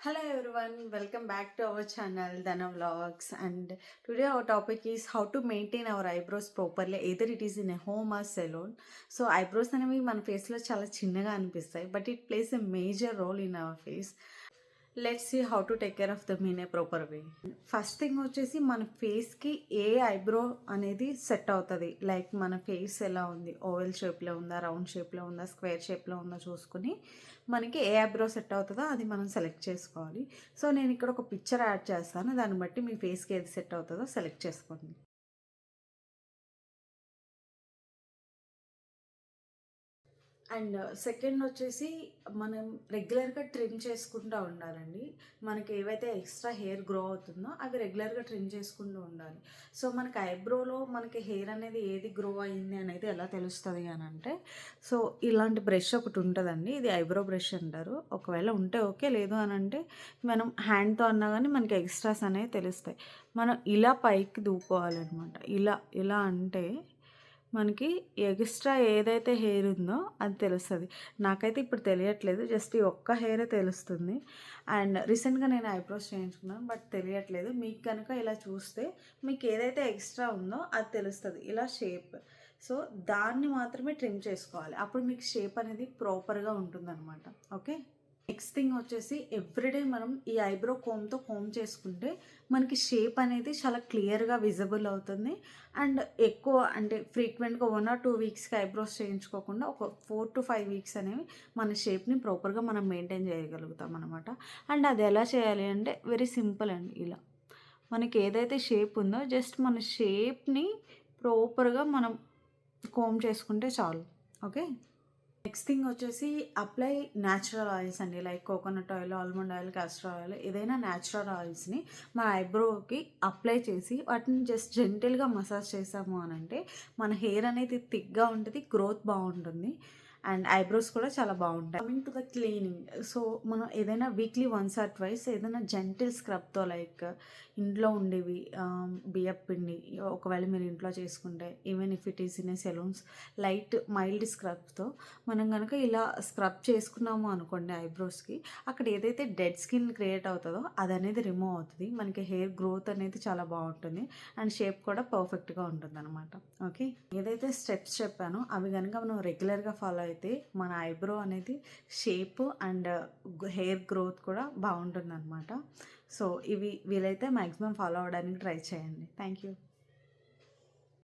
Hello everyone, welcome back to our channel Dana Vlogs, and today our topic is how to maintain our eyebrows properly, either it is in a home or salon. So eyebrows అనేవి మన ఫేస్లో చాలా చిన్నగా అనిపిస్తాయి, but it plays a major role in our face. Let's see how to take care of them in a proper way. First thing వచ్చేసి మన ఫేస్కి ఏ ఐబ్రో అనేది సెట్ అవుతుంది, లైక్ మన ఫేస్ ఎలా ఉంది, ఓవెల్ షేప్లో ఉందా, రౌండ్ షేప్లో ఉందా, స్క్వేర్ షేప్లో ఉందా చూసుకుని మనకి ఏ ఐబ్రో సెట్ అవుతుందో అది మనం సెలెక్ట్ చేసుకోవాలి. సో నేను ఇక్కడ ఒక పిక్చర్ యాడ్ చేస్తాను, దాన్ని బట్టి మీ ఫేస్కి ఏది సెట్ అవుతుందో సెలెక్ట్ చేసుకోండి. అండ్ సెకండ్ వచ్చేసి మనం రెగ్యులర్గా ట్రిమ్ చేసుకుంటూ ఉండాలండి. మనకి ఏవైతే ఎక్స్ట్రా హెయిర్ గ్రో అవుతుందో అవి రెగ్యులర్గా ట్రిమ్ చేసుకుంటూ ఉండాలి. సో మనకి ఐబ్రోలో మనకి హెయిర్ అనేది ఏది గ్రో అయింది అనేది ఎలా తెలుస్తుంది అని అంటే, సో ఇలాంటి బ్రష్ ఒకటి ఉంటుందండి, ఇది ఐబ్రో బ్రష్ అంటారు. ఒకవేళ ఉంటే ఓకే, లేదు అని అంటే మనం హ్యాండ్తో అన్నా కానీ మనకి ఎక్స్ట్రాస్ అనేవి తెలుస్తాయి. మనం ఇలా పైకి దూకోవాలన్నమాట. ఇలా ఇలా అంటే మనకి ఎక్స్ట్రా ఏదైతే హెయిర్ ఉందో అది తెలుస్తుంది. నాకైతే ఇప్పుడు తెలియట్లేదు, జస్ట్ ఈ ఒక్క హెయిరే తెలుస్తుంది. అండ్ రీసెంట్గా నేను ఐబ్రోస్ చేయించుకున్నాను, బట్ తెలియట్లేదు. మీకు కనుక ఇలా చూస్తే మీకు ఏదైతే ఎక్స్ట్రా ఉందో అది తెలుస్తుంది, ఇలా షేప్. సో దాన్ని మాత్రమే ట్రిమ్ చేసుకోవాలి, అప్పుడు మీకు షేప్ అనేది ప్రాపర్గా ఉంటుందన్నమాట. ఓకే, నెక్స్ట్ థింగ్ వచ్చేసి ఎవ్రీడే మనం ఈ ఐబ్రో కోమ్తో కోమ్ చేసుకుంటే మనకి షేప్ అనేది చాలా క్లియర్గా విజిబుల్ అవుతుంది. అండ్ ఎక్కువ అంటే ఫ్రీక్వెంట్గా 1 or 2 వీక్స్కి ఐబ్రోస్ చేయించుకోకుండా ఒక 4 to 5 వీక్స్ అనేవి మన షేప్ని ప్రాపర్గా మనం మెయింటైన్ చేయగలుగుతాం అనమాట. అండ్ అది ఎలా చేయాలి అంటే వెరీ సింపుల్ అండి. ఇలా మనకి ఏదైతే షేప్ ఉందో జస్ట్ మన షేప్ని ప్రాపర్గా మనం కోమ్ చేసుకుంటే చాలు. ఓకే, నెక్స్ట్ థింగ్ వచ్చేసి అప్లై న్యాచురల్ ఆయిల్స్ అండి, like coconut oil, almond oil, castor oil, ఏదైనా న్యాచురల్ ఆయిల్స్ని మన ఐబ్రోకి అప్లై చేసి వాటిని జస్ట్ జెంటిల్గా మసాజ్ చేసాము అని అంటే మన హెయిర్ అనేది థిక్గా ఉంటుంది, గ్రోత్ బాగుంటుంది, అండ్ ఐబ్రోస్ కూడా చాలా బాగుంటాయి. Coming to the cleaning, so మనం ఏదైనా వీక్లీ వన్స్ ఆర్ ట్వైస్ ఏదైనా జెంటిల్ స్క్రబ్తో, లైక్ ఇంట్లో ఉండేవి బియ్యపు పిండి, ఒకవేళ మీరు ఇంట్లో చేసుకుంటే, even if it is in a salons, light mild స్క్రబ్తో మనం కనుక ఇలా స్క్రబ్ చేసుకున్నాము అనుకోండి ఐబ్రోస్కి, అక్కడ ఏదైతే డెడ్ స్కిన్ క్రియేట్ అవుతుందో అది అనేది రిమూవ్ అవుతుంది, మనకి హెయిర్ గ్రోత్ అనేది చాలా బాగుంటుంది, అండ్ షేప్ కూడా పర్ఫెక్ట్గా ఉంటుంది అనమాట. ఓకే, ఏదైతే స్టెప్స్ చెప్పానో అవి కనుక మనం రెగ్యులర్గా ఫాలో అయితే మన ఐబ్రో అనేది షేప్ అండ్ హెయిర్ గ్రోత్ కూడా బాగుంటుంది అనమాట. సో ఇవి వీలైతే మ్యాక్సిమం ఫాలో అవ్వడానికి ట్రై చేయండి. Thank you.